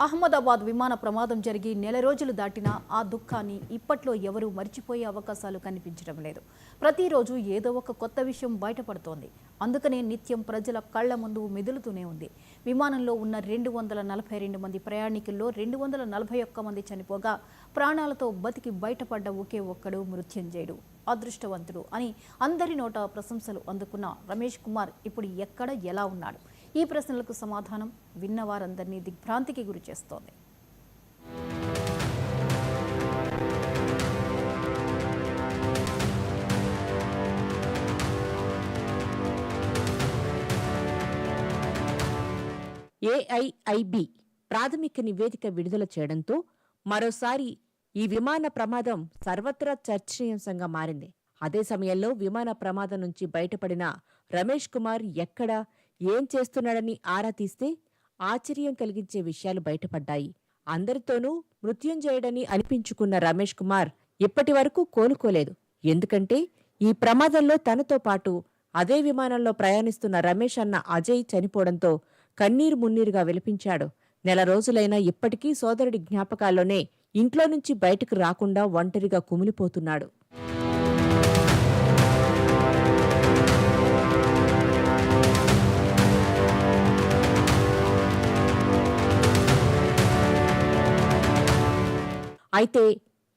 అహ్మదాబాద్ విమాన ప్రమాదం జరిగి నెల రోజులు దాటినా ఆ దుఃఖాన్ని ఇప్పట్లో ఎవరూ మర్చిపోయే అవకాశాలు కనిపించడం లేదు. ప్రతిరోజు ఏదో ఒక కొత్త విషయం బయటపడుతోంది. అందుకనే నిత్యం ప్రజల కళ్ల ముందు మెదులుతూనే ఉంది. విమానంలో ఉన్న 242 మంది ప్రయాణికుల్లో 241 మంది చనిపోగా ప్రాణాలతో బతికి బయటపడ్డ ఒకే ఒక్కడు మృత్యుంజయుడు, అదృష్టవంతుడు అని అందరి నోట ప్రశంసలు అందుకున్న రమేష్ కుమార్ ఇప్పుడు ఎక్కడ ఎలా ఉన్నాడు? ఈ ప్రశ్నలకు సమాధానం విన్నవారందరినీ దిగ్భ్రాంతికి గురి చేస్తోంది. ఏఐఐబి ప్రాథమిక నివేదిక విడుదల చేయడంతో మరోసారి ఈ విమాన ప్రమాదం సర్వత్రా చర్చనీయాంశంగా మారింది. అదే సమయంలో విమాన ప్రమాదం నుంచి బయటపడిన రమేష్ కుమార్ ఎక్కడ ఏం చేస్తున్నాడని ఆరా తీస్తే ఆశ్చర్యం కలిగించే విషయాలు బయటపడ్డాయి. అందరితోనూ మృత్యుంజయుడని అనిపించుకున్న రమేష్ కుమార్ ఇప్పటి వరకు కోలుకోలేదు. ఎందుకంటే ఈ ప్రమాదంలో తనతో పాటు అదే విమానంలో ప్రయాణిస్తున్న రమేష్ అన్న అజయ్ చనిపోవడంతో కన్నీరు మున్నీరుగా విలపించాడు. నెల రోజులైనా ఇప్పటికీ సోదరుడి జ్ఞాపకాల్లోనే ఇంట్లో నుంచి బయటకు రాకుండా ఒంటరిగా కుమిలిపోతున్నాడు. అయితే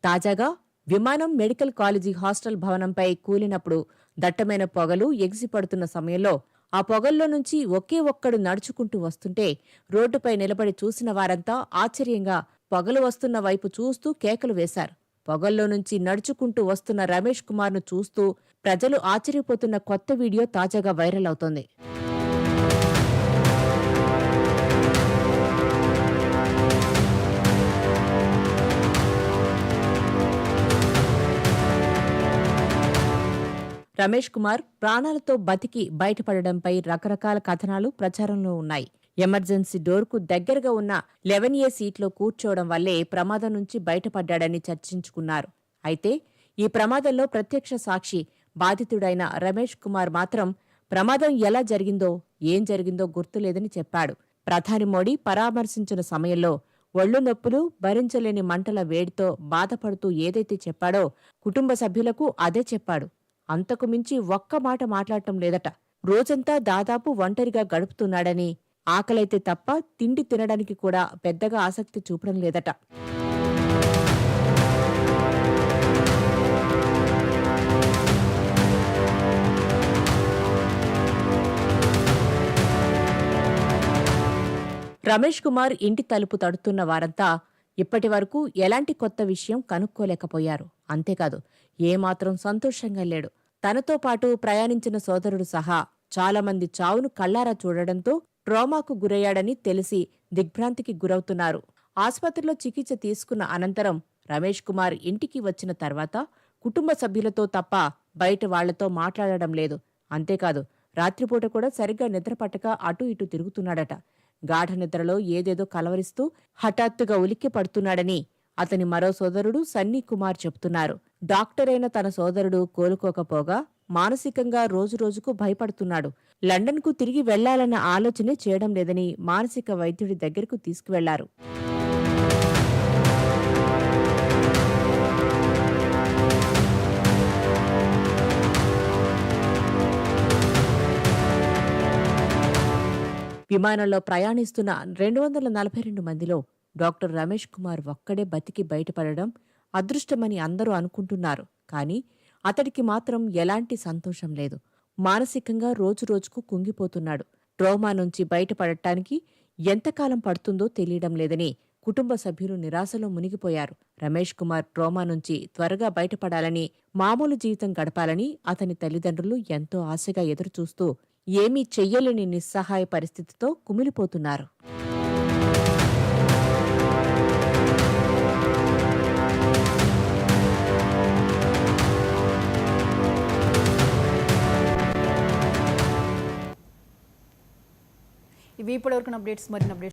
తాజాగా విమానం మెడికల్ కాలేజీ హాస్టల్ భవనంపై కూలినప్పుడు దట్టమైన పొగలు ఎగిసిపడుతున్న సమయంలో ఆ పొగల్లో నుంచి ఒకే ఒక్కడు నడుచుకుంటూ వస్తుంటే రోడ్డుపై నిలబడి చూసిన వారంతా ఆశ్చర్యంగా పొగలు వస్తున్న వైపు చూస్తూ కేకలు వేశారు. పొగల్లో నుంచి నడుచుకుంటూ వస్తున్న రమేష్ కుమార్ను చూస్తూ ప్రజలు ఆశ్చర్యపోతున్న కొత్త వీడియో తాజాగా వైరల్ అవుతోంది. రమేష్ కుమార్ ప్రాణాలతో బతికి బయటపడడంపై రకరకాల కథనాలు ప్రచారంలో ఉన్నాయి. ఎమర్జెన్సీ డోర్కు దగ్గరగా ఉన్న 11A సీట్లో కూర్చోవడం వల్లే ప్రమాదం నుంచి బయటపడ్డాడని చర్చించుకున్నారు. అయితే ఈ ప్రమాదంలో ప్రత్యక్ష సాక్షి బాధితుడైన రమేష్ కుమార్ మాత్రం ప్రమాదం ఎలా జరిగిందో ఏం జరిగిందో గుర్తులేదని చెప్పాడు. ప్రధాని మోడీ పరామర్శించిన సమయంలో ఒళ్ళు నొప్పులు, భరించలేని మంటల వేడితో బాధపడుతూ ఏదైతే చెప్పాడో కుటుంబ సభ్యులకు అదే చెప్పాడు. అంతకు మించి ఒక్క మాట మాట్లాడటం లేదట. రోజంతా దాదాపు ఒంటరిగా గడుపుతున్నాడని, ఆకలైతే తప్ప తిండి తినడానికి కూడా పెద్దగా ఆసక్తి చూపడం లేదట. రమేష్ కుమార్ ఇంటి తలుపు తడుతున్న వారంతా ఇప్పటి వరకు ఎలాంటి కొత్త విషయం కనుక్కోలేకపోయారు. అంతేకాదు ఏమాత్రం సంతోషంగా లేడు. తనతో పాటు ప్రయాణించిన సోదరుడు సహా చాలామంది చావును కళ్లారా చూడడంతో ట్రామాకు గురయ్యాడని తెలిసి దిగ్భ్రాంతికి గురవుతున్నారు. ఆస్పత్రిలో చికిత్స తీసుకున్న అనంతరం రమేష్ కుమార్ ఇంటికి వచ్చిన తర్వాత కుటుంబ సభ్యులతో తప్ప బయట వాళ్లతో మాట్లాడడం లేదు. అంతేకాదు రాత్రిపూట కూడా సరిగ్గా నిద్రపట్టక అటూ ఇటూ తిరుగుతున్నాడట. గాఢ నిద్రలో ఏదేదో కలవరిస్తూ హఠాత్తుగా ఉలిక్కి పడుతున్నాడని అతని మరో సోదరుడు సన్నీ కుమార్ చెబుతున్నారు. డాక్టరైన తన సోదరుడు కోలుకోకపోగా మానసికంగా రోజురోజుకు భయపడుతున్నాడు. లండన్కు తిరిగి వెళ్లాలన్న ఆలోచనే చేయడం లేదని మానసిక వైద్యుడి దగ్గరకు తీసుకువెళ్లారు. విమానంలో ప్రయాణిస్తున్న 242 మందిలో డాక్టర్ రమేష్ కుమార్ ఒక్కడే బతికి బయటపడడం అదృష్టమని అందరూ అనుకుంటున్నారు. కానీ అతడికి మాత్రం ఎలాంటి సంతోషం లేదు. మానసికంగా రోజురోజుకు కుంగిపోతున్నాడు. ట్రోమా నుంచి బయటపడటానికి ఎంతకాలం పడుతుందో తెలియడం లేదని కుటుంబ సభ్యులు నిరాశలో మునిగిపోయారు. రమేష్ కుమార్ ట్రోమా నుంచి త్వరగా బయటపడాలని, మామూలు జీవితం గడపాలని అతని తల్లిదండ్రులు ఎంతో ఆశగా ఎదురుచూస్తూ ఏమీ చెయ్యలేని నిస్సహాయ పరిస్థితితో కుమిలిపోతున్నారు. ఇవి ఇప్పటివరకు అప్డేట్స్. మరిన్ని అప్డేట్స్